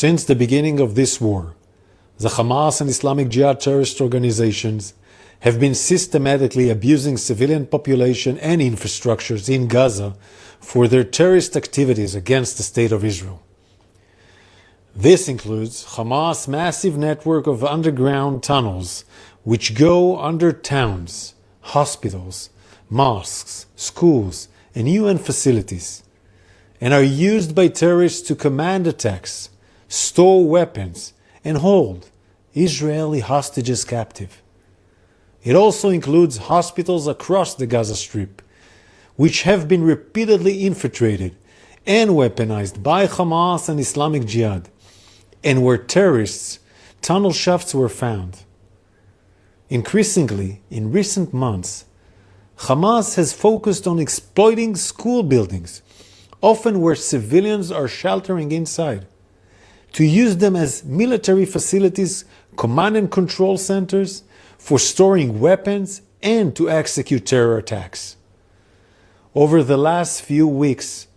Since the beginning of this war, the Hamas and Islamic Jihad terrorist organizations have been systematically abusing civilian population and infrastructures in Gaza for their terrorist activities against the State of Israel. This includes Hamas' massive network of underground tunnels which go under towns, hospitals, mosques, schools, and UN facilities, and are used by terrorists to command attacks, store weapons, and hold Israeli hostages captive. It also includes hospitals across the Gaza Strip, which have been repeatedly infiltrated and weaponized by Hamas and Islamic Jihad, and where terrorists' tunnel shafts were found. Increasingly, in recent months, Hamas has focused on exploiting school buildings, often where civilians are sheltering inside, to use them as military facilities, command and control centers, for storing weapons and to execute terror attacks. Over the last few weeks,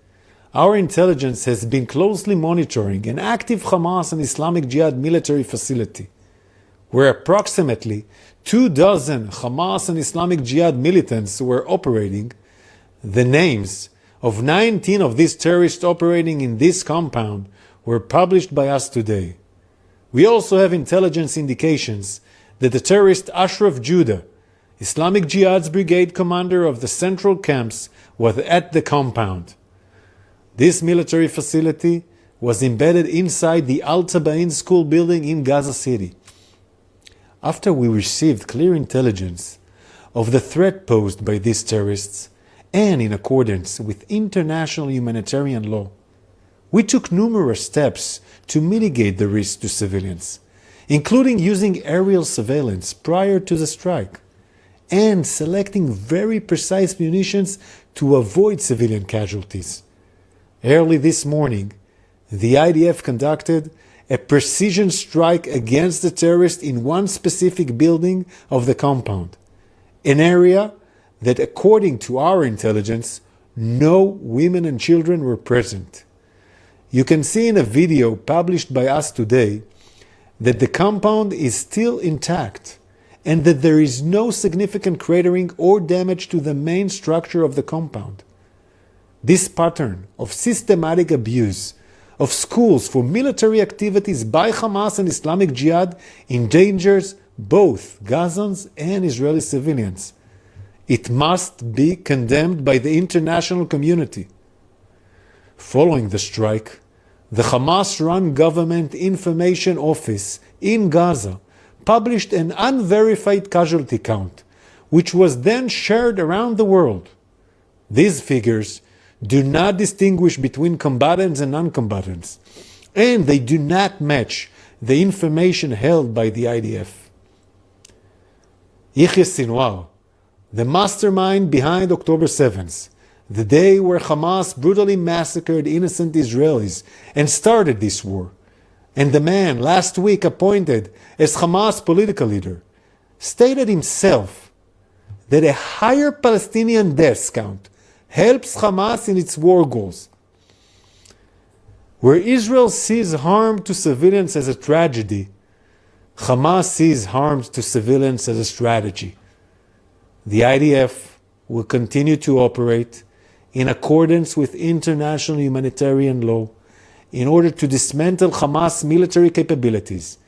our intelligence has been closely monitoring an active Hamas and Islamic Jihad military facility, where approximately 24 Hamas and Islamic Jihad militants were operating. The names of 19 of these terrorists operating in this compound were published by us today. We also have intelligence indications that the terrorist Ashraf Judah, Islamic Jihad's brigade commander of the central camps, was at the compound. This military facility was embedded inside the Al Tabain school building in Gaza City. After we received clear intelligence of the threat posed by these terrorists, and in accordance with international humanitarian law, we took numerous steps to mitigate the risk to civilians, including using aerial surveillance prior to the strike, and selecting very precise munitions to avoid civilian casualties. Early this morning, the IDF conducted a precision strike against the terrorists in one specific building of the compound, an area that, according to our intelligence, no women and children were present. You can see in a video published by us today that the compound is still intact and that there is no significant cratering or damage to the main structure of the compound. This pattern of systematic abuse of schools for military activities by Hamas and Islamic Jihad endangers both Gazans and Israeli civilians. It must be condemned by the international community. Following the strike, the Hamas-run Government Information Office in Gaza published an unverified casualty count, which was then shared around the world. These figures do not distinguish between combatants and non-combatants, and they do not match the information held by the IDF. Yahya Sinwar, the mastermind behind October 7th, the day where Hamas brutally massacred innocent Israelis and started this war, and the man last week appointed as Hamas political leader, stated himself that a higher Palestinian death count helps Hamas in its war goals. Where Israel sees harm to civilians as a tragedy, Hamas sees harm to civilians as a strategy. The IDF will continue to operate in accordance with international humanitarian law in order to dismantle Hamas military capabilities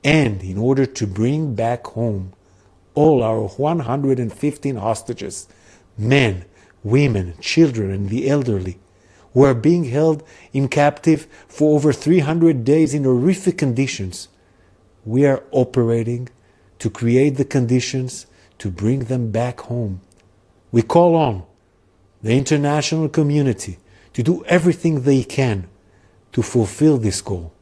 and in order to bring back home all our 115 hostages, men, women, children, and the elderly, who are being held in captive for over 300 days in horrific conditions. We are operating to create the conditions to bring them back home. We call on the international community to do everything they can to fulfill this goal.